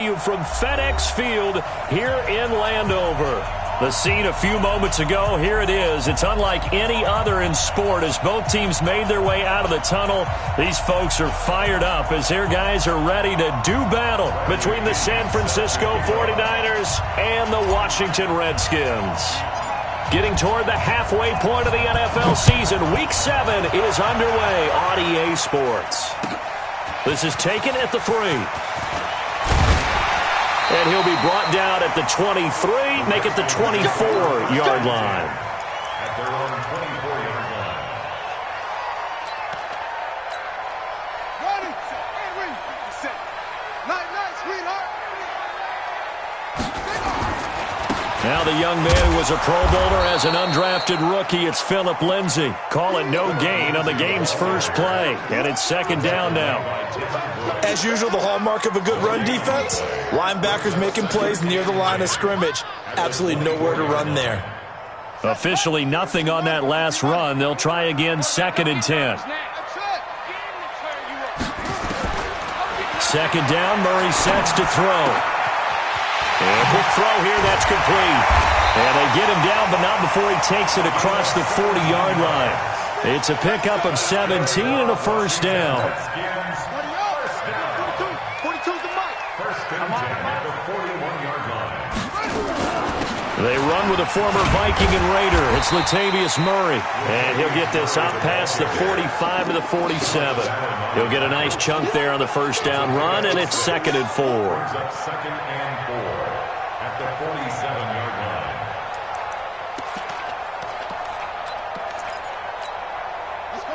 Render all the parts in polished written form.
From FedEx Field here in Landover. The scene a few moments ago, here it is. It's unlike any other in sport as both teams made their way out of the tunnel. These folks are fired up as their guys are ready to do battle between the San Francisco 49ers and the Washington Redskins. Getting toward the halfway point of the NFL season, Week 7 is underway on EA Sports. This is taken at the 3. And he'll be brought down at the 23, make it the 24-yard line. At their own 24-yard line. Ready, and set. Night, sweetheart. Now the young man who was a Pro Bowler as an undrafted rookie, it's Phillip Lindsay. Call it no gain on the game's first play. And it's second down now. As usual, the hallmark of a good run defense, linebackers making plays near the line of scrimmage. Absolutely nowhere to run there. Officially nothing on that last run. They'll try again, second and 10. Second down, Murray sets to throw. And quick throw here, that's complete. And they get him down, but not before he takes it across the 40-yard line. It's a pickup of 17 and a first down. They run with a former Viking and Raider. It's Latavius Murray. And he'll get this out past the 45 to the 47. He'll get a nice chunk there on the first down run, and it's second and 4. Second and 4 at the 47-yard line.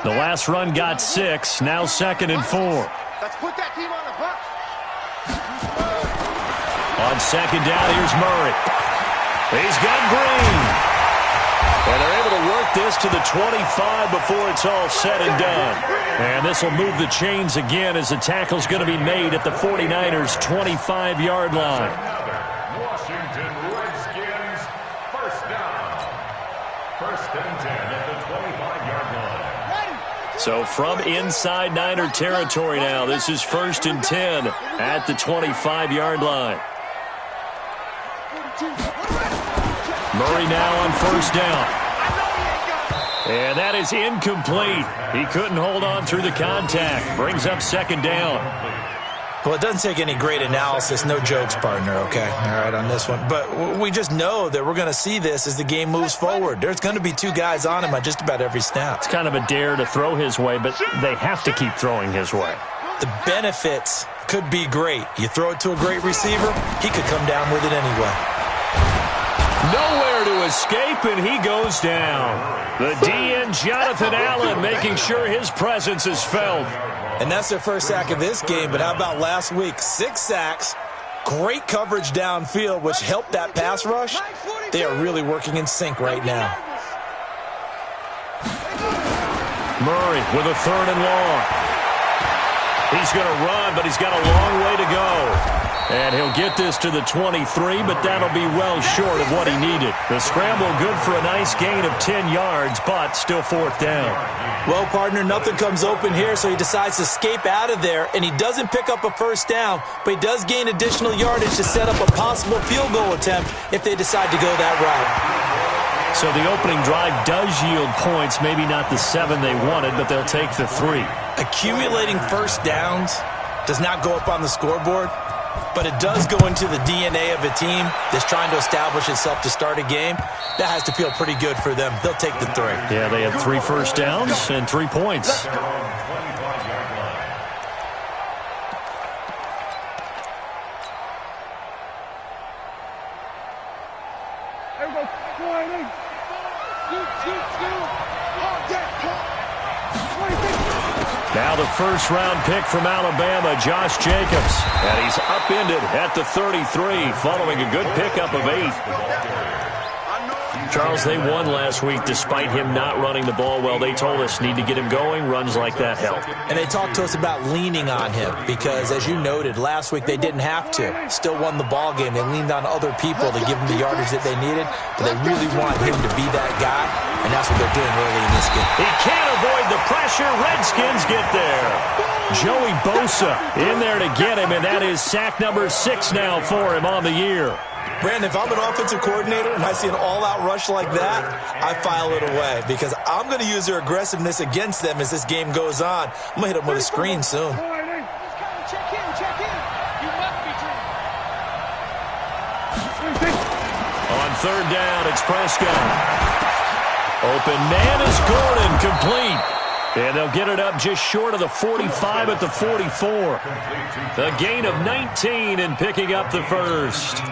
The last run got 6. Now second and 4. Let's put that team on the box. On second down, here's Murray. He's got Green. And they're able to work this to the 25 before it's all said and done. And this will move the chains again as the tackle's going to be made at the 49ers' 25-yard line. Washington Redskins, first down. First and 10 at the 25-yard line. So from inside Niner territory now, this is first and 10 at the 25-yard line. Murray now on first down. And that is incomplete. He couldn't hold on through the contact. Brings up second down. Well, it doesn't take any great analysis. No jokes, partner, okay? All right, on this one. But we just know that we're going to see this as the game moves forward. There's going to be 2 guys on him on just about every snap. It's kind of a dare to throw his way, but they have to keep throwing his way. The benefits could be great. You throw it to a great receiver, he could come down with it anyway. Nowhere to escape, and he goes down. The DN, Jonathan Allen, making sure his presence is felt. And that's their first sack of this game, but how about last week? 6 sacks, great coverage downfield, which helped that pass rush. They are really working in sync right now. Murray with a third and long. He's going to run, but he's got a long way to go. And he'll get this to the 23, but that'll be well short of what he needed. The scramble good for a nice gain of 10 yards, but still fourth down. Well, partner, nothing comes open here, so he decides to escape out of there, and he doesn't pick up a first down, but he does gain additional yardage to set up a possible field goal attempt if they decide to go that route. So the opening drive does yield points, maybe not the 7 they wanted, but they'll take the 3. Accumulating first downs does not go up on the scoreboard, but it does go into the DNA of a team that's trying to establish itself to start a game. That has to feel pretty good for them. They'll take the 3. Yeah, they had 3 first downs and 3 points. Now the first-round pick from Alabama, Josh Jacobs. And he's upended at the 33 following a good pickup of 8. Charles, they won last week despite him not running the ball well. They told us need to get him going. Runs like that help. And they talked to us about leaning on him because, as you noted, last week they didn't have to. Still won the ball game. They leaned on other people to give them the yardage that they needed, but they really want him to be that guy, and that's what they're doing early in this game. He can't avoid the pressure. Redskins get there. Joey Bosa in there to get him, and that is sack number 6 now for him on the year. Brandon, if I'm an offensive coordinator and I see an all-out rush like that, I file it away because I'm going to use their aggressiveness against them as this game goes on. I'm going to hit them with a screen soon. Check in. You must be trained. On third down, it's Prescott. Open man is Gordon, complete. And they'll get it up just short of the 45 at the 44. A gain of 19 and picking up the first.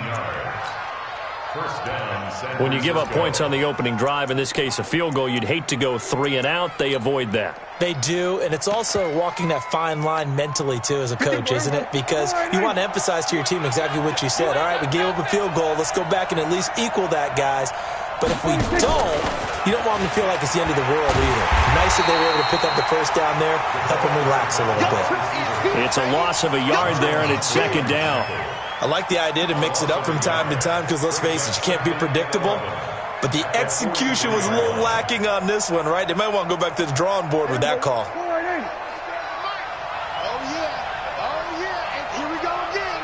When you give up points on the opening drive, in this case a field goal, you'd hate to go 3 and out. They avoid that. They do, and it's also walking that fine line mentally, too, as a coach, isn't it? Because you want to emphasize to your team exactly what you said. All right, we gave up a field goal. Let's go back and at least equal that, guys. But if we don't, you don't want them to feel like it's the end of the world either. Nice that they were able to pick up the first down there, help them relax a little bit. It's a loss of a yard there, and it's second down. I like the idea to mix it up from time to time because, let's face it, you can't be predictable. But the execution was a little lacking on this one, right? They might want to go back to the drawing board with that call. Oh, yeah. And here we go again.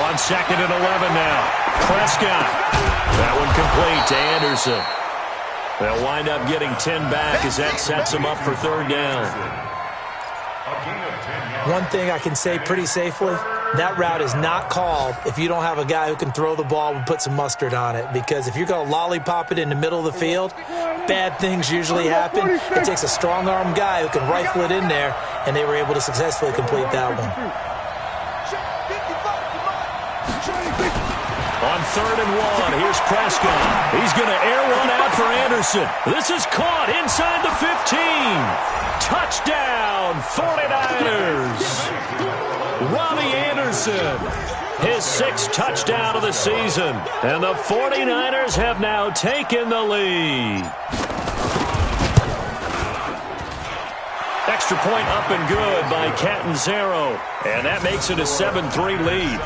On second and 11 now. Prescott. That one complete to Anderson. They'll wind up getting 10 back as that sets them up for third down. One thing I can say pretty safely, that route is not called if you don't have a guy who can throw the ball and put some mustard on it. Because if you're going to lollipop it in the middle of the field, bad things usually happen. It takes a strong-arm guy who can rifle it in there, and they were able to successfully complete that one. On third and 1, here's Prescott. He's going to air one out for Anderson. This is caught inside the 15. Touchdown, 49ers. Robbie Anderson, his 6th touchdown of the season. And the 49ers have now taken the lead. Extra point up and good by Catanzaro. And that makes it a 7-3 lead.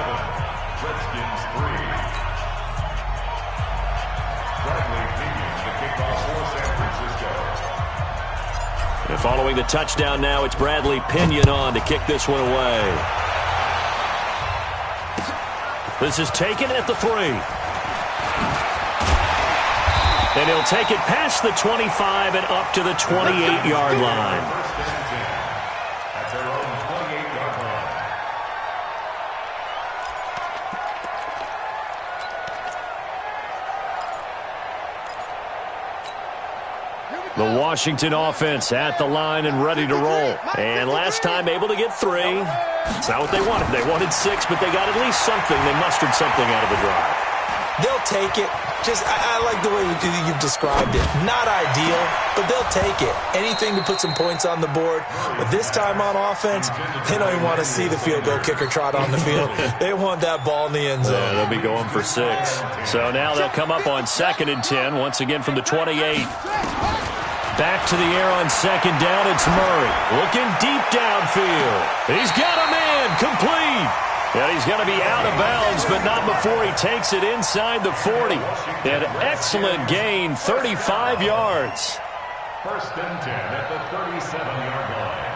And following the touchdown now, it's Bradley Pinion on to kick this one away. This is taken at the 3. And he'll take it past the 25 and up to the 28-yard line. That's their own 28-yard line. The Washington offense at the line and ready to roll. And last time able to get 3. It's not what they wanted. They wanted 6, but they got at least something. They mustered something out of the drive. They'll take it. I like the way you've described it. Not ideal, but they'll take it. Anything to put some points on the board. But this time on offense, they don't even want to see the field goal kicker trot on the field. They want that ball in the end zone. Yeah, they'll be going for 6. So now they'll come up on 2nd and 10, once again from the 28. Back to the air on 2nd down, it's Murray. Looking deep downfield. He's got a man, complete. And he's going to be out of bounds, but not before he takes it inside the 40. An excellent gain, 35 yards. 1st and 10 at the 37-yard line.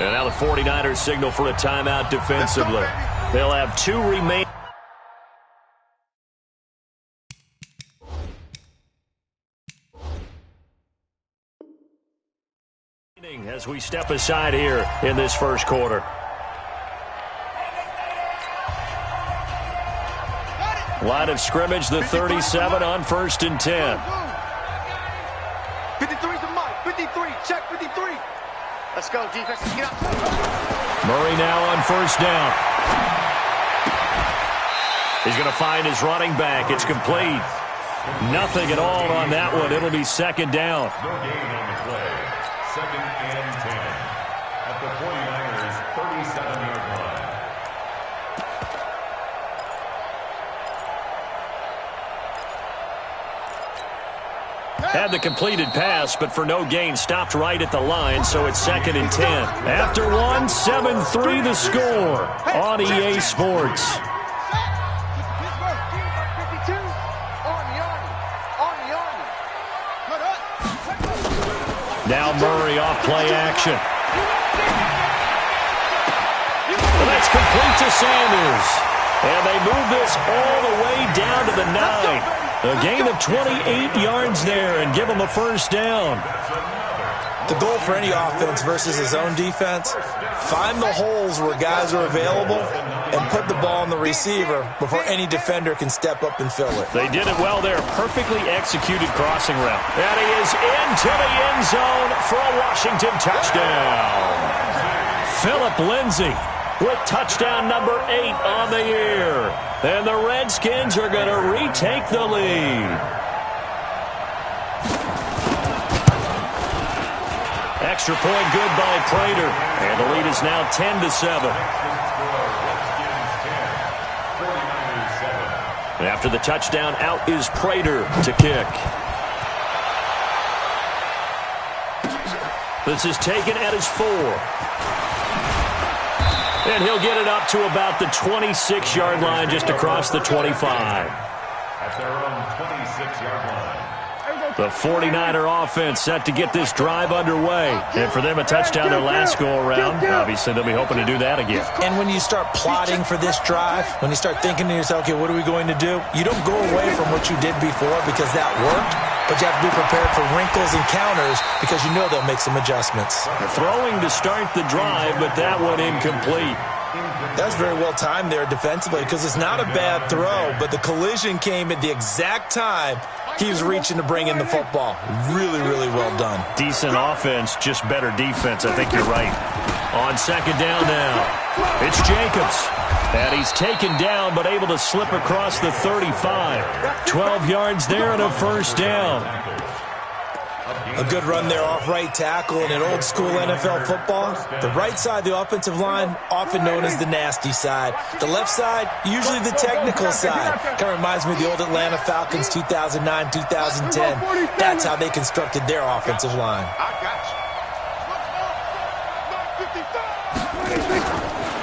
And now the 49ers signal for a timeout defensively. They'll have 2 remaining. As we step aside here in this first quarter. Line of scrimmage, the 37 on 1st and 10. 53's the mark. 53. Check 53. Let's go, defense. Get up. Murray now on 1st down. He's going to find his running back. It's complete. Nothing at all on that one. It'll be 2nd down. No gain on the play. 2nd and 10 at the 49ers 37-yard line. Had the completed pass, but for no gain, stopped right at the line, so it's 2nd and 10. After one, 7-3 the score on EA Sports. Now Murray off play action. And that's complete to Sanders. And they move this all the way down to the 9. A gain of 28 yards there and give them a first down. The goal for any offense versus his own defense, find the holes where guys are available and put the ball on the receiver before any defender can step up and fill it. They did it well there. Perfectly executed crossing route. And he is into the end zone for a Washington touchdown. Philip Lindsay with touchdown number 8 on the year. And the Redskins are going to retake the lead. Extra point good by Prater. And the lead is now 10-7. And after the touchdown, out is Prater to kick. This is taken at his 4. And he'll get it up to about the 26-yard line, just across the 25. At their own 26-yard line. The 49er offense set to get this drive underway. And for them, a touchdown their last go-around. Obviously, they'll be hoping to do that again. And when you start plotting for this drive, when you start thinking to yourself, okay, what are we going to do? You don't go away from what you did before because that worked, but you have to be prepared for wrinkles and counters because you know they'll make some adjustments. They're throwing to start the drive, but that one incomplete. That's very well timed there defensively because it's not a bad throw, but the collision came at the exact time he was reaching to bring in the football. Really, really well done. Decent offense, just better defense. I think you're right. On second down now, it's Jacobs. And he's taken down but able to slip across the 35. 12 yards there and a first down. A good run there off right tackle in an old-school NFL football. The right side, the offensive line, often known as the nasty side. The left side, usually the technical side. Kind of reminds me of the old Atlanta Falcons 2009, 2010. That's how they constructed their offensive line.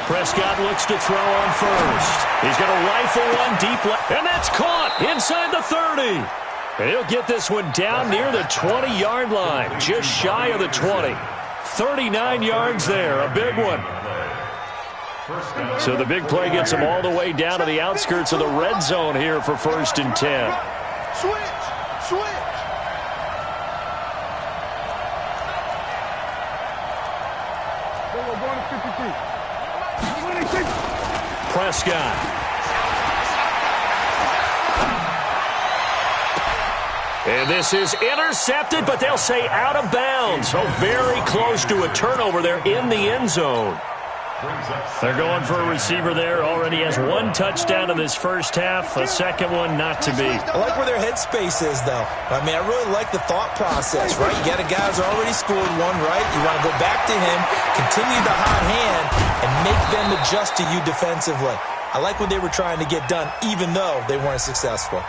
Prescott looks to throw on first. He's going to rifle one deep left, and that's caught inside the 30. And he'll get this one down near the 20-yard line, just shy of the 20. 39 yards there, a big one. So the big play gets him all the way down to the outskirts of the red zone here for 1st and 10. Switch. Prescott. And this is intercepted, but they'll say out of bounds. So very close to a turnover there in the end zone. They're going for a receiver there. Already has 1 touchdown in this first half. A second one not to be. I like where their headspace is, though. I mean, I really like the thought process, right? You got a guy who's already scored one, right? You want to go back to him, continue the hot hand, and make them adjust to you defensively. I like what they were trying to get done, even though they weren't successful.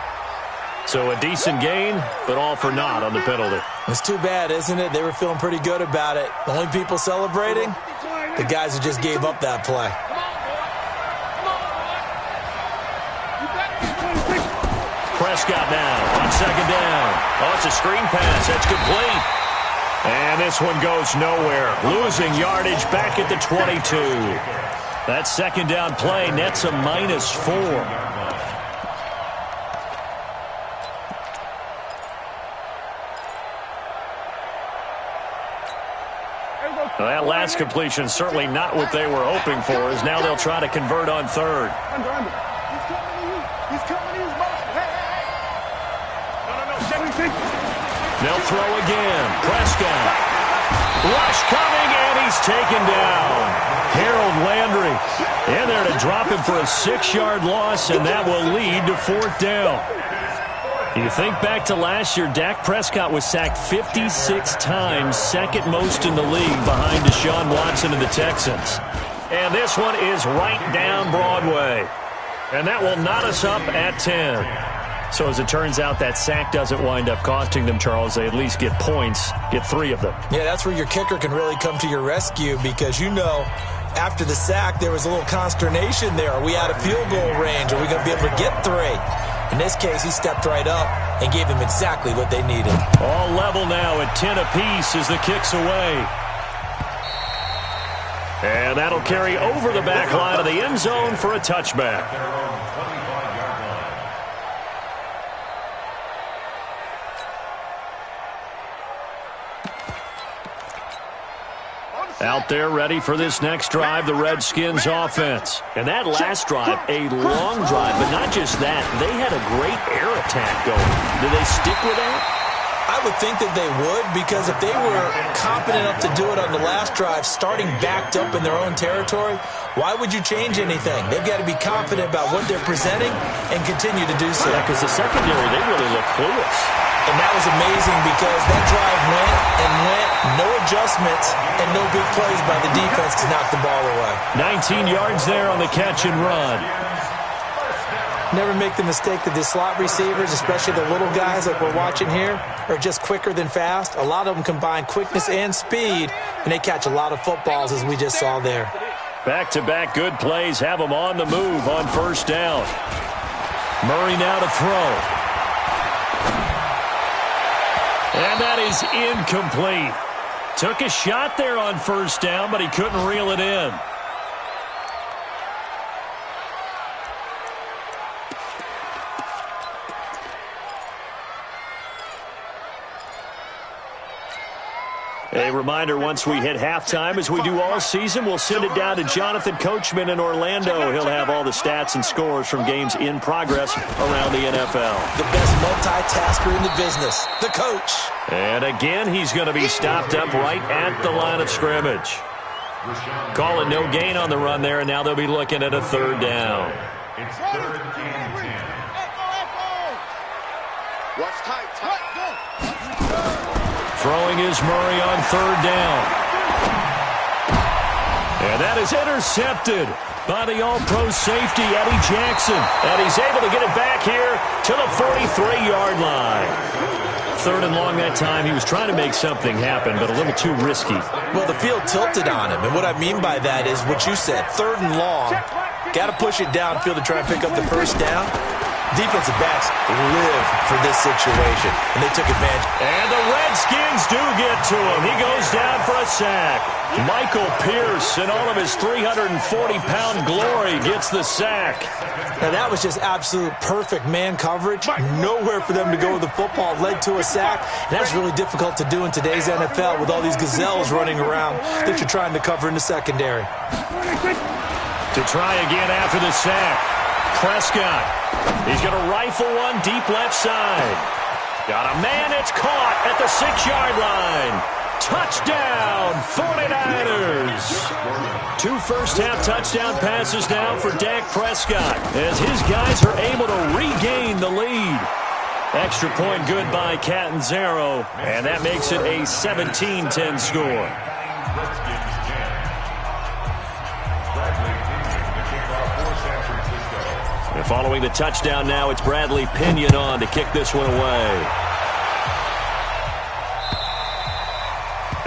So a decent gain, but all for naught on the penalty. It's too bad, isn't it? They were feeling pretty good about it. The only people celebrating, the guys who just gave up that play. Prescott now on second down. Oh, it's a screen pass. That's complete. And this one goes nowhere. Losing yardage back at the 22. That second down play nets a -4. Well, that last completion certainly not what they were hoping for, as now they'll try to convert on third. They'll throw again. Prescott. Rush coming, and he's taken down. Harold Landry in there to drop him for a 6-yard loss, and that will lead to 4th down. You think back to last year, Dak Prescott was sacked 56 times, second most in the league behind Deshaun Watson and the Texans. And this one is right down Broadway. And that will knot us up at 10. So as it turns out, that sack doesn't wind up costing them, Charles. They at least get points, get 3 of them. Yeah, that's where your kicker can really come to your rescue because, after the sack, there was a little consternation there. Are we out of field goal range? Are we going to be able to get 3? In this case, he stepped right up and gave them exactly what they needed. All level now at 10 apiece as the kick's away. And that'll carry over the back line of the end zone for a touchback. Out there ready for this next drive, the Redskins offense. And that last drive, a long drive, but not just that. They had a great air attack going. Do they stick with that? I would think that they would because if they were competent enough to do it on the last drive, starting backed up in their own territory, why would you change anything? They've got to be confident about what they're presenting and continue to do so. Yeah, because the secondary, they really look clueless. And that was amazing because that drive went and went, no adjustments, and no big plays by the defense to knock the ball away. 19 yards there on the catch and run. Never make the mistake that the slot receivers, especially the little guys like we're watching here, are just quicker than fast. A lot of them combine quickness and speed, and they catch a lot of footballs, as we just saw there. Back-to-back good plays have them on the move on first down. Murray now to throw. And that is incomplete. Took a shot there on first down, but he couldn't reel it in. A reminder, once we hit halftime, as we do all season, we'll send it down to Jonathan Coachman in Orlando. He'll have all the stats and scores from games in progress around the NFL. The best multitasker in the business, the coach. And again, he's going to be stopped up right at the line of scrimmage. Calling no gain on the run there, and now they'll be looking at a third down. It's 3rd and 10. Watch tight, tight. Throwing is Murray on third down. And that is intercepted by the all-pro safety, Eddie Jackson. And he's able to get it back here to the 43-yard line. 3rd and long that time. He was trying to make something happen, but a little too risky. Well, the field tilted on him. And what I mean by that is what you said, 3rd and long. Got to push it downfield to try and pick up the first down. Defensive backs live for this situation, and they took advantage. And the Redskins do get to him. He goes down for a sack. Michael Pierce, in all of his 340-pound glory, gets the sack. Now, that was just absolute perfect man coverage. Nowhere for them to go with the football. Led to a sack, and that's really difficult to do in today's NFL with all these gazelles running around that you're trying to cover in the secondary. To try again after the sack, Prescott. He's going to rifle one deep left side. Got a man, it's caught at the 6-yard line. Touchdown, 49ers. 2 first-half touchdown passes now for Dak Prescott as his guys are able to regain the lead. Extra point good by Catanzaro, and that makes it a 17-10 score. And following the touchdown now, it's Bradley Pinion on to kick this one away.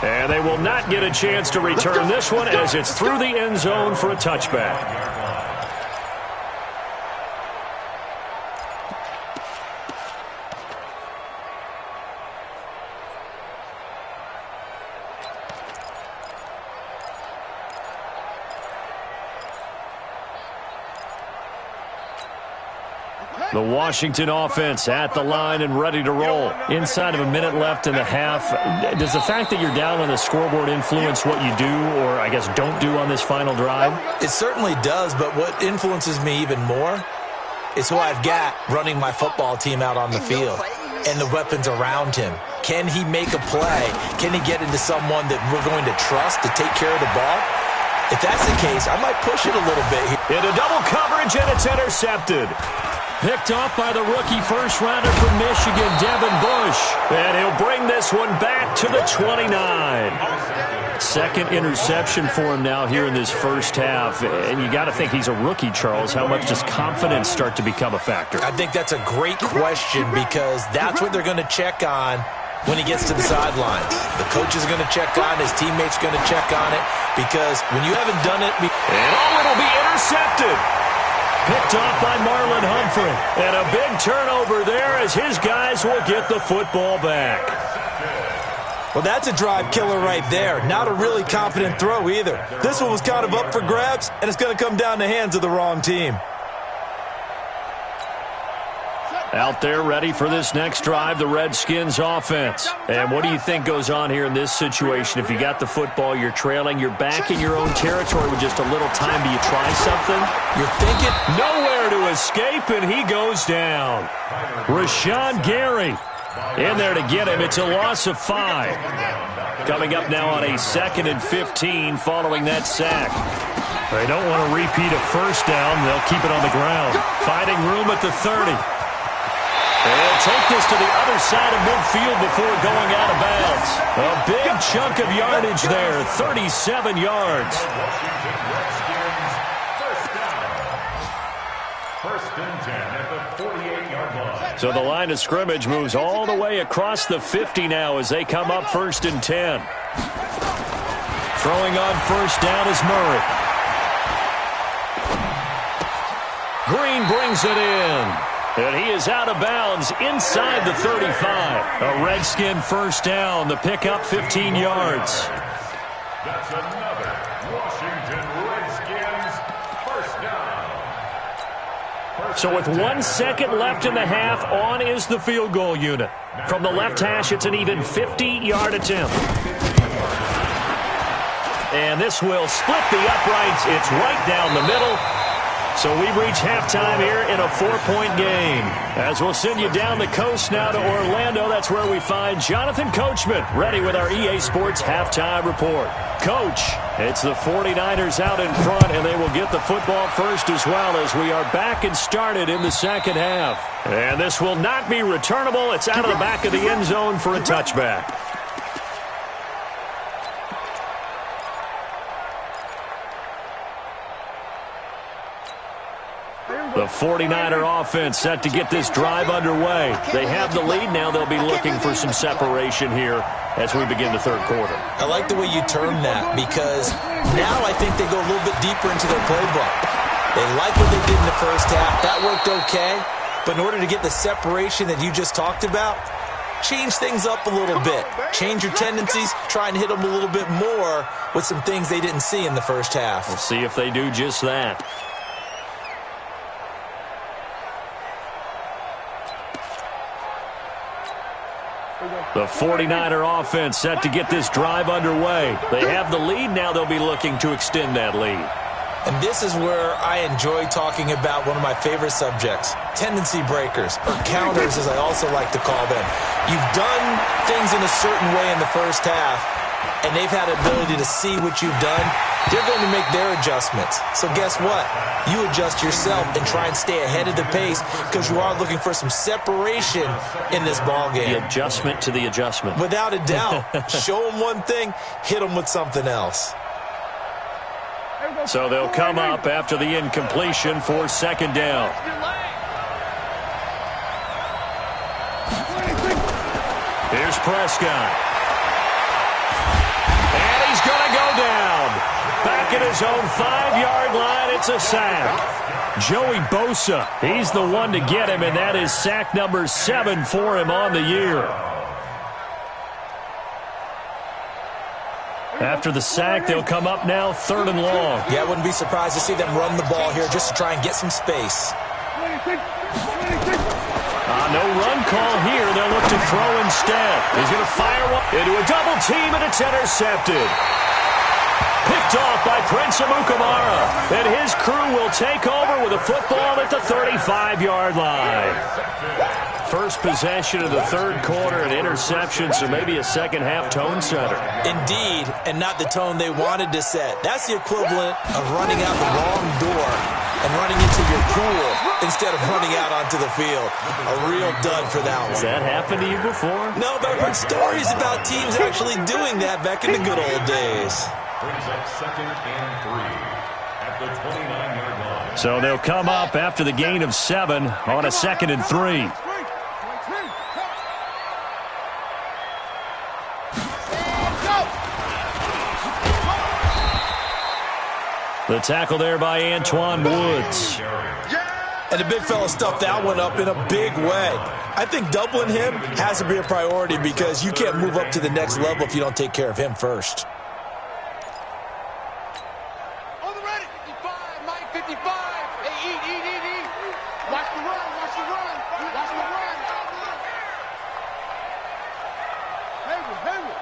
And they will not get a chance to return this one as it's through the end zone for a touchback. The Washington offense at the line and ready to roll. Inside of a minute left in the half, does the fact that you're down on the scoreboard influence what you do or, I guess, don't do on this final drive? It certainly does, but what influences me even more is who I've got running my football team out on the field and the weapons around him. Can he make a play? Can he get into someone that we're going to trust to take care of the ball? If that's the case, I might push it a little bit here. Into double coverage, and it's intercepted. Picked off by the rookie first-rounder from Michigan, Devin Bush. And he'll bring this one back to the 29. Second interception for him now here in this first half. And you got to think he's a rookie, Charles. How much does confidence start to become a factor? I think that's a great question because that's what they're going to check on when he gets to the sidelines. The coach is going to check on, his teammates going to check on it because when you haven't done it... And it'll be intercepted. Picked off by Marlon Humphrey. And a big turnover there as his guys will get the football back. Well, that's a drive killer right there. Not a really confident throw either. This one was kind of up for grabs, and it's going to come down the hands of the wrong team. Out there ready for this next drive, the Redskins offense. And what do you think goes on here in this situation? If you got the football, you're trailing, you're back in your own territory with just a little time. Do you try something? You're thinking nowhere to escape, and he goes down. Rashawn Gary in there to get him. It's a loss of 5. Coming up now on a 2nd and 15 following that sack. They don't want to repeat a first down. They'll keep it on the ground. Finding room at the 30. They'll take this to the other side of midfield before going out of bounds. A big chunk of yardage there, 37 yards. First and 10 at the 48-yard line. So the line of scrimmage moves all the way across the 50 now as they come up 1st and 10. Throwing on first down is Murray. Green brings it in. And he is out of bounds inside the 35. A Redskin first down. The pickup 15 yards. That's another Washington Redskins first down. So with 1 second left in the half, on is the field goal unit. From the left hash, it's an even 50-yard attempt. And this will split the uprights. It's right down the middle. So we've reached halftime here in a 4-point game. As we'll send you down the coast now to Orlando, that's where we find Jonathan Coachman, ready with our EA Sports halftime report. Coach, it's the 49ers out in front, and they will get the football first as well as we are back and started in the second half. And this will not be returnable. It's out of the back of the end zone for a touchback. The 49er offense set to get this drive underway. They have the lead. Now they'll be looking for some separation here as we begin the third quarter. I like the way you term that because now I think they go a little bit deeper into their playbook. They like what they did in the first half. That worked okay. But in order to get the separation that you just talked about, change things up a little bit. Change your tendencies. Try and hit them a little bit more with some things they didn't see in the first half. We'll see if they do just that. The 49er offense set to get this drive underway. They have the lead. Now they'll be looking to extend that lead. And this is where I enjoy talking about one of my favorite subjects, tendency breakers, or counters as I also like to call them. You've done things in a certain way in the first half, and they've had the ability to see what you've done. They're going to make their adjustments. So guess what? You adjust yourself and try and stay ahead of the pace because you are looking for some separation in this ball game. The adjustment to the adjustment. Without a doubt. Show them one thing, hit them with something else. So they'll come up after the incompletion for second down. Here's Prescott. And he's going to go down. Back at his own 5-yard line, it's a sack. Joey Bosa, he's the one to get him, and that is sack number 7 for him on the year. After the sack, they'll come up now 3rd and long. Yeah, I wouldn't be surprised to see them run the ball here just to try and get some space. No run call here. They'll look to throw instead. He's going to fire one into a double team, and it's intercepted. Picked off by Prince Amukamara. And his crew will take over with a football at the 35-yard line. First possession of the third quarter, an interception, so maybe a second-half tone setter. Indeed, and not the tone they wanted to set. That's the equivalent of running out the wrong door and running into your pool instead of running out onto the field. A real dud for that one. Has that happened to you before? No, but I've heard stories about teams actually doing that back in the good old days. Brings up 2nd and 3 at the 29-yard line. So they'll come up after the gain of 7 on a 2nd and 3. The tackle there by Antwaun Woods. And the big fella stuffed that one up in a big way. I think doubling him has to be a priority because you can't move up to the next level if you don't take care of him first. On the ready, 55, Mike 55. Hey, eat. Watch the run. Watch the run. Hayward.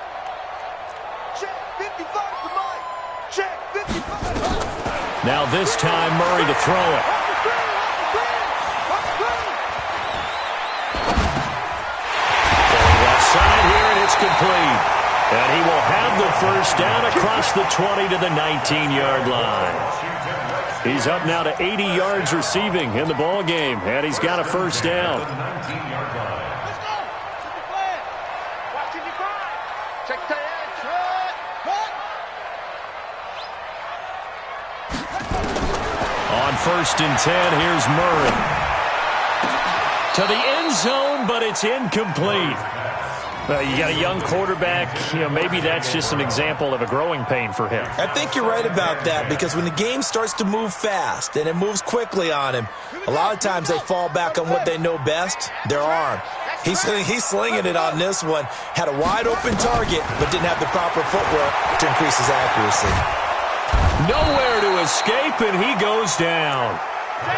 Check 55 to Mike. Check 55. Now this time Murray to throw it. Left side here, and it's complete. And he will have the first down across the 20 to the 19-yard line. He's up now to 80 yards receiving in the ball game, and he's got a first down. Let's go. Set the flag. Watch 55. Check the edge. On 1st and 10, here's Murray. To the end zone, but it's incomplete. You got a young quarterback. Maybe that's just an example of a growing pain for him. I think you're right about that because when the game starts to move fast and it moves quickly on him, a lot of times they fall back on what they know best, their arm. He's slinging it on this one. Had a wide open target, but didn't have the proper footwork to increase his accuracy. Nowhere to escape, and he goes down.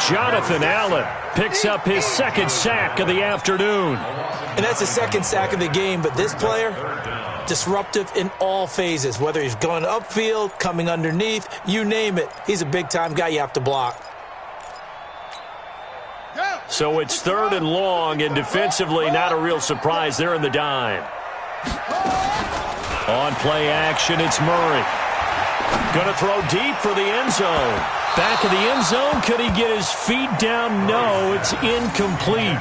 Jonathan Allen picks up his 2nd sack of the afternoon. And that's his 2nd sack of the game, but this player, disruptive in all phases, whether he's going upfield, coming underneath, you name it. He's a big-time guy you have to block. So it's 3rd and long, and defensively not a real surprise. They're in the dime. On play action, it's Murray. Going to throw deep for the end zone. Back of the end zone. Could he get his feet down? No, it's incomplete.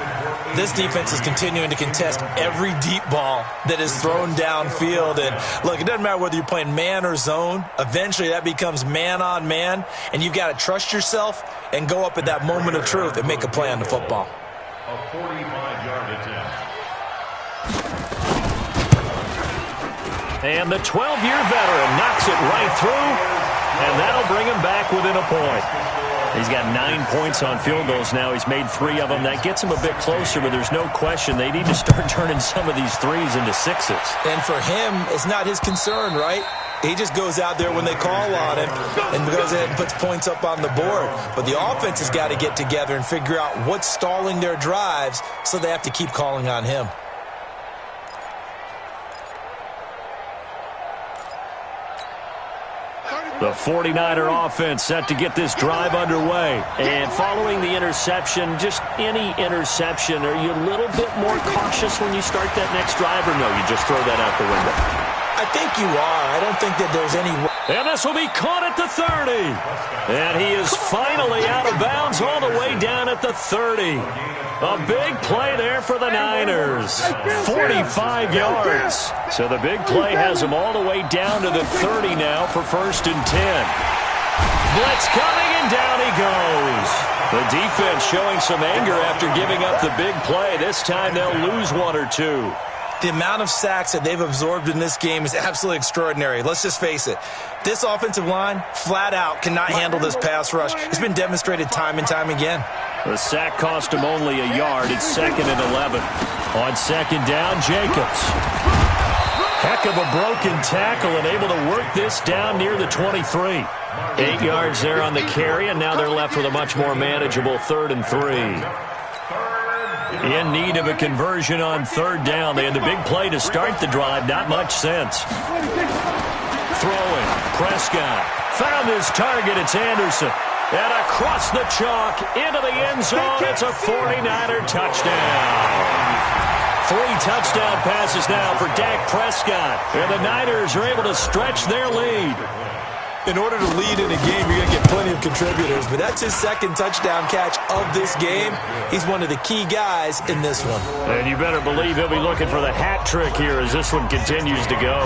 This defense is continuing to contest every deep ball that is thrown downfield. And look, it doesn't matter whether you're playing man or zone. Eventually that becomes man on man. And you've got to trust yourself and go up at that moment of truth and make a play on the football. A 45-yard attempt. And the 12-year veteran knocks it right through, and that'll bring him back within a point. He's got 9 points on field goals now. He's made 3 of them. That gets him a bit closer, but there's no question they need to start turning some of these 3s into 6s. And for him, it's not his concern, right? He just goes out there when they call on him and goes ahead and puts points up on the board. But the offense has got to get together and figure out what's stalling their drives, so they have to keep calling on him. The 49er offense set to get this drive underway. And following the interception, just any interception, are you a little bit more cautious when you start that next drive, or no, you just throw that out the window? I think you are. I don't think that there's any... And this will be caught at the 30. And he is finally out of bounds all the way down at the 30. A big play there for the Niners. 45 yards. So the big play has him all the way down to the 30 now for 1st and 10. Blitz coming, and down he goes. The defense showing some anger after giving up the big play. This time they'll lose 1 or 2. The amount of sacks that they've absorbed in this game is absolutely extraordinary. Let's just face it. This offensive line, flat out, cannot handle this pass rush. It's been demonstrated time and time again. The sack cost him only a yard. It's 2nd and 11. On 2nd down, Jacobs. Heck of a broken tackle and able to work this down near the 23. 8 yards there on the carry, and now they're left with a much more manageable 3rd and 3. In need of a conversion on 3rd down. They had the big play to start the drive. Not much sense. Throwing. Prescott. Found his target. It's Anderson. And across the chalk into the end zone. It's a 49er touchdown. 3 touchdown passes now for Dak Prescott. And the Niners are able to stretch their lead. In order to lead in a game, you're going to get plenty of contributors, but that's his second touchdown catch of this game. He's one of the key guys in this one. And you better believe he'll be looking for the hat trick here as this one continues to go.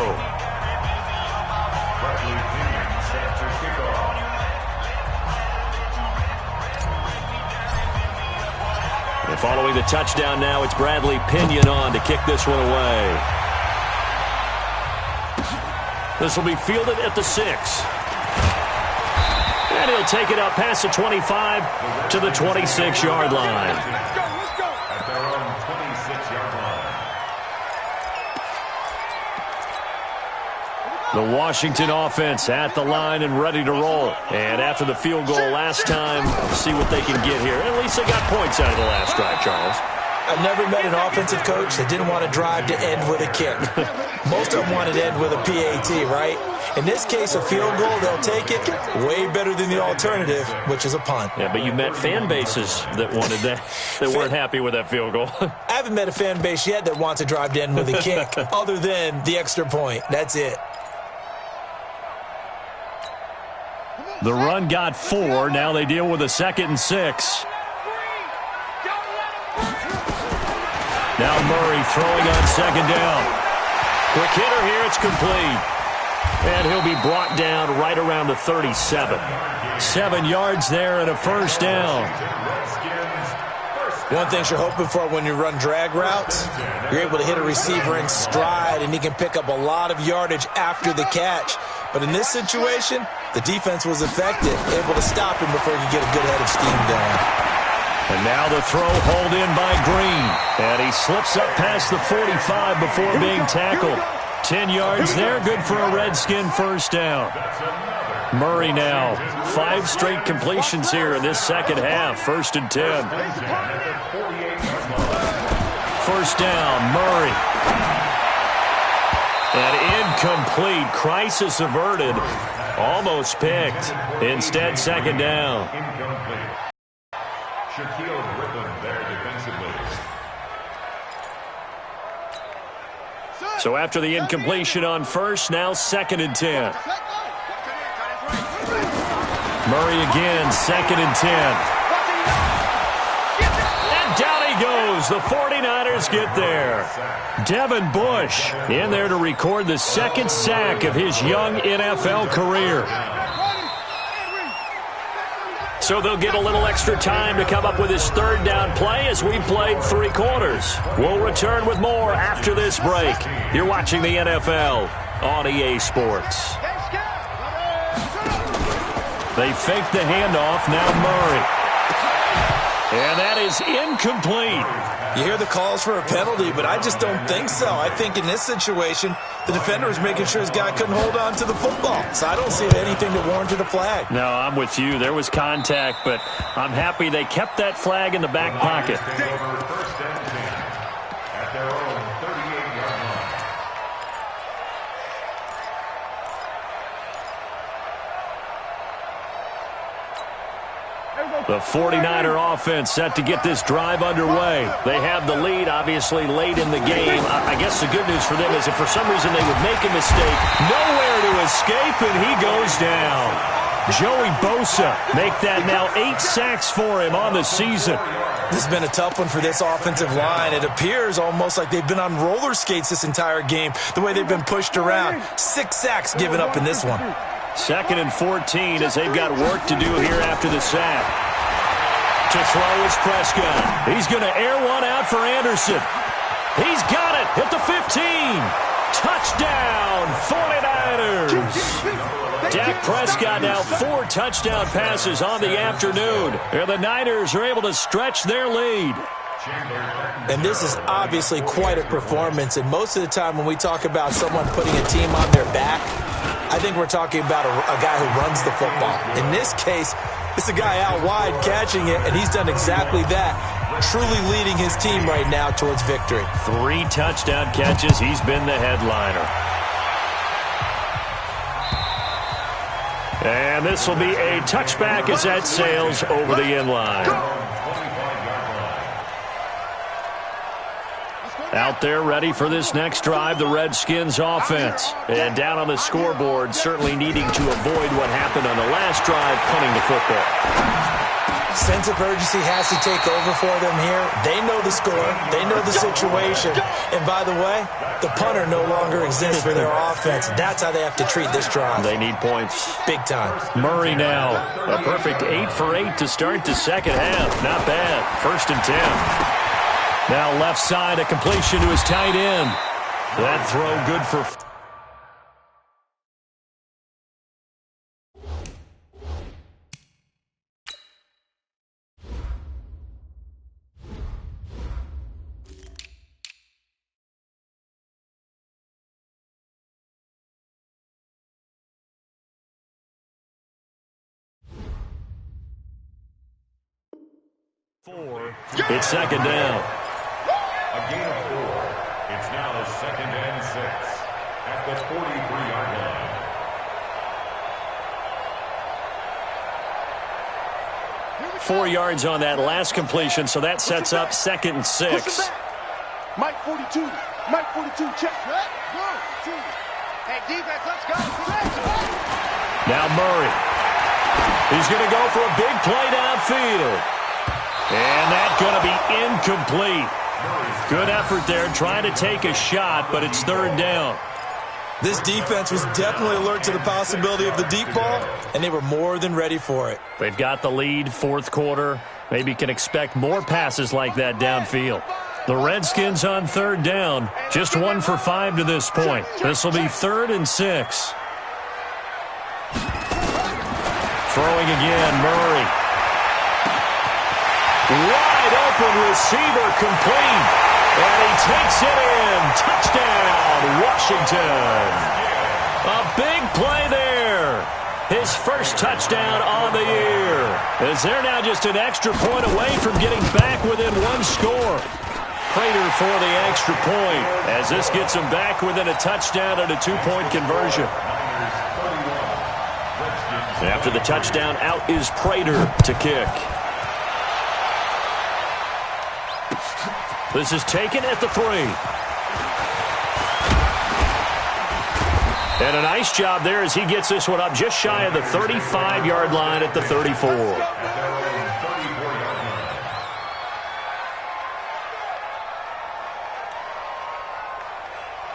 And following the touchdown now, it's Bradley Pinion on to kick this one away. This will be fielded at the 6. And he'll take it up past the 25 to the 26-yard line. Let's go. At their own 26-yard line. The Washington offense at the line and ready to roll. And after the field goal last time, see what they can get here. At least they got points out of the last drive, Charles. I've never met an offensive coach that didn't want to drive to end with a kick. Most of them wanted to end with a PAT, right? In this case, a field goal, they'll take it way better than the alternative, which is a punt. Yeah, but you met fan bases that wanted that, that weren't happy with that field goal. I haven't met a fan base yet that wants to drive to end with a kick other than the extra point. That's it. The run got 4. Now they deal with a 2nd and 6. Now Murray throwing on 2nd down. Quick hitter here. It's complete. And he'll be brought down right around the 37. 7 yards there and a first down. One thing you're hoping for when you run drag routes, you're able to hit a receiver in stride, and he can pick up a lot of yardage after the catch. But in this situation, the defense was effective, able to stop him before he could get a good head of steam going. And now the throw hauled in by Green. And he slips up past the 45 before being tackled. 10 yards there, good for a Redskin first down. Murray now, 5 straight completions here in this second half. 1st and 10. First down, Murray. And incomplete. Crisis averted. Almost picked. Instead, 2nd down. Incomplete. Shaquille Griffin there defensively. So after the incompletion on first, now 2nd and 10. Murray again, 2nd and 10. And down he goes. The 49ers get there. Devin Bush in there to record the 2nd sack of his young NFL career. So they'll get a little extra time to come up with his 3rd down play as we've played 3 quarters. We'll return with more after this break. You're watching the NFL on EA Sports. They fake the handoff. Now Murray. And that is incomplete. You hear the calls for a penalty, but I just don't think so. I think in this situation, the defender was making sure his guy couldn't hold on to the football. So I don't see anything to warrant a flag. No, I'm with you. There was contact, but I'm happy they kept that flag in the back pocket. First and 10 at their own 38-yard line. The 49er offense set to get this drive underway. They have the lead, obviously, late in the game. I guess the good news for them is if for some reason they would make a mistake, nowhere to escape, and he goes down. Joey Bosa make that now 8 sacks for him on the season. This has been a tough one for this offensive line. It appears almost like they've been on roller skates this entire game, the way they've been pushed around. 6 sacks given up in this one. 2nd and 14 as they've got work to do here after the sack. To throw is Prescott. He's going to air one out for Anderson. He's got it at the 15. Touchdown, 49ers. Dak Prescott now 4 touchdown passes on the afternoon. And the Niners are able to stretch their lead. And this is obviously quite a performance. And most of the time when we talk about someone putting a team on their back, I think we're talking about a guy who runs the football. In this case, it's a guy out wide catching it, and he's done exactly that, truly leading his team right now towards victory. 3 touchdown catches. He's been the headliner. And this will be a touchback as that sails over the end line. Out there ready for this next drive, the Redskins offense. And down on the scoreboard, certainly needing to avoid what happened on the last drive, punting the football. Sense of urgency has to take over for them here. They know the score. They know the situation. And by the way, the punter no longer exists for their offense. That's how they have to treat this drive. They need points. Big time. Murray now. A perfect 8 for 8 to start the second half. Not bad. 1st and 10. Now left side, a completion to his tight end. That throw good for... It's second down. A gain of 4. It's now 2nd and 6 at the 43-yard line. 4 yards on that last completion, so that sets up 2nd and 6. Mike 42. Mike 42, check. 1, 2. Hey, defense, let's go. Now Murray. He's going to go for a big play downfield. And that's going to be incomplete. Good effort there, trying to take a shot, but it's 3rd down. This defense was definitely alert to the possibility of the deep ball, and they were more than ready for it. They've got the lead, 4th quarter. Maybe can expect more passes like that downfield. The Redskins on 3rd down, just 1 for 5 to this point. This will be 3rd and 6. Throwing again, Murray. Wide open receiver complete. And he takes it in. Touchdown, Washington. A big play there. His first touchdown on the year. As they're now just an extra point away from getting back within 1 score. Prater for the extra point. As this gets him back within a touchdown and a 2-point conversion. After the touchdown, out is Prater to kick. This is taken at the 3. And a nice job there as he gets this one up just shy of the 35-yard line at the 34.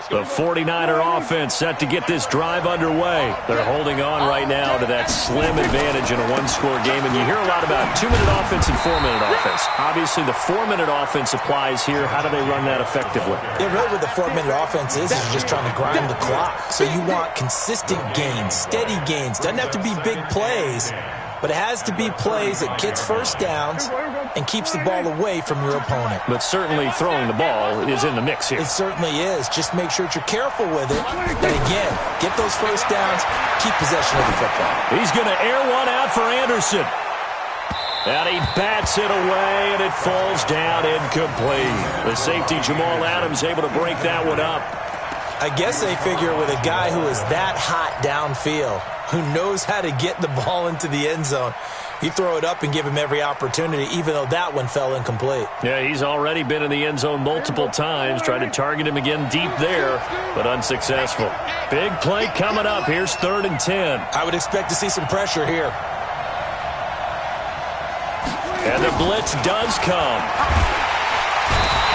The 49er offense set to get this drive underway. They're holding on right now to that slim advantage in a 1-score game. And you hear a lot about 2-minute offense and 4-minute offense. Obviously, the 4-minute offense applies here. How do they run that effectively? Yeah, really what the 4-minute offense is you're just trying to grind the clock. So you want consistent gains, steady gains. Doesn't have to be big plays, but it has to be plays that gets first downs and keeps the ball away from your opponent. But certainly throwing the ball is in the mix here. It certainly is. Just make sure that you're careful with it. And again, get those first downs, keep possession of the football. He's going to air one out for Anderson. And he bats it away, and it falls down incomplete. The safety, Jamal Adams, able to break that one up. I guess they figure with a guy who is that hot downfield, who knows how to get the ball into the end zone, you throw it up and give him every opportunity, even though that one fell incomplete. Yeah, he's already been in the end zone multiple times, trying to target him again deep there, but unsuccessful. Big play coming up. Here's 3rd and 10. I would expect to see some pressure here. And the blitz does come.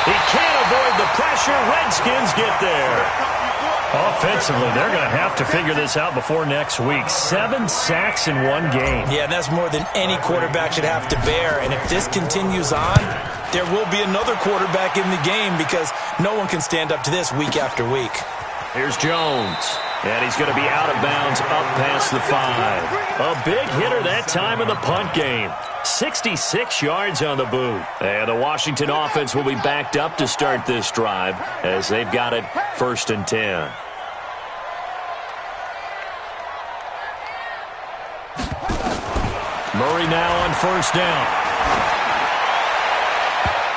He can't avoid the pressure. Redskins get there. Offensively, they're going to have to figure this out before next week. 7 sacks in 1 game. Yeah, and that's more than any quarterback should have to bear. And if this continues on, there will be another quarterback in the game because no one can stand up to this week after week. Here's Jones. And he's going to be out of bounds up past the 5. A big hitter that time in the punt game. 66 yards on the boot. And the Washington offense will be backed up to start this drive as they've got it 1st and 10. Murray now on 1st down.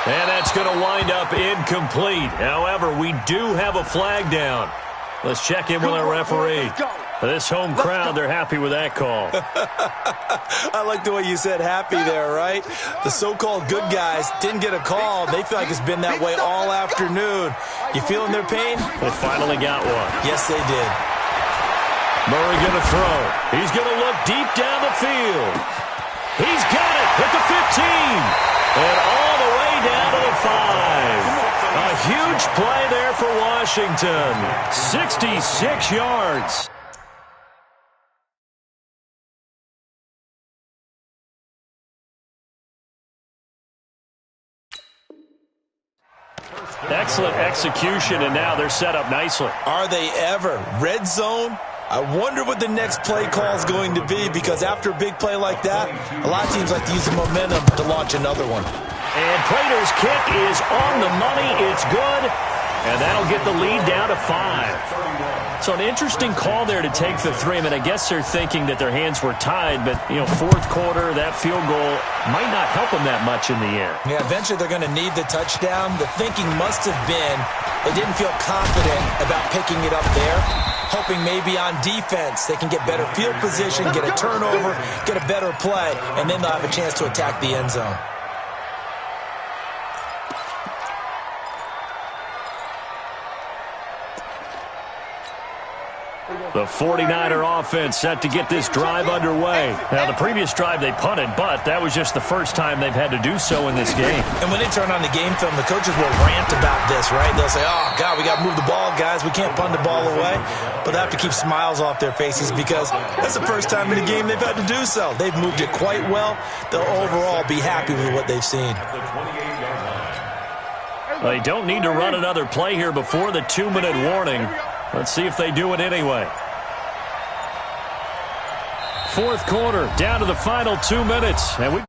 And that's going to wind up incomplete. However, we do have a flag down. Let's check in with our referee. This home crowd, they're happy with that call. I like the way you said happy there, right? The so-called good guys didn't get a call. They feel like it's been that way all afternoon. You feeling their pain? They finally got one. Yes, they did. Murray going to throw. He's going to look deep down the field. He's got it at the 15. And all the way down to the 5. A huge play there for Washington. 66 yards. Excellent execution, and now they're set up nicely. Are they ever? Red zone? I wonder what the next play call is going to be, because after a big play like that, a lot of teams like to use the momentum to launch another one. And Prater's kick is on the money. It's good, and that'll get the lead down to 5. So an interesting call there to take the 3. I mean, I guess they're thinking that their hands were tied, but, you know, fourth quarter, that field goal might not help them that much in the air. Yeah, eventually they're going to need the touchdown. The thinking must have been they didn't feel confident about picking it up there, hoping maybe on defense they can get better field position, get a turnover, get a better play, and then they'll have a chance to attack the end zone. The 49er offense set to get this drive underway. Now, the previous drive they punted, but that was just the first time they've had to do so in this game. And when they turn on the game film, the coaches will rant about this, right? They'll say, oh, God, we got to move the ball, guys. We can't punt the ball away. But they have to keep smiles off their faces because that's the first time in the game they've had to do so. They've moved it quite well. They'll overall be happy with what they've seen. They don't need to run another play here before the 2-minute warning. Let's see if they do it anyway. Fourth quarter, down to the final 2 minutes. And we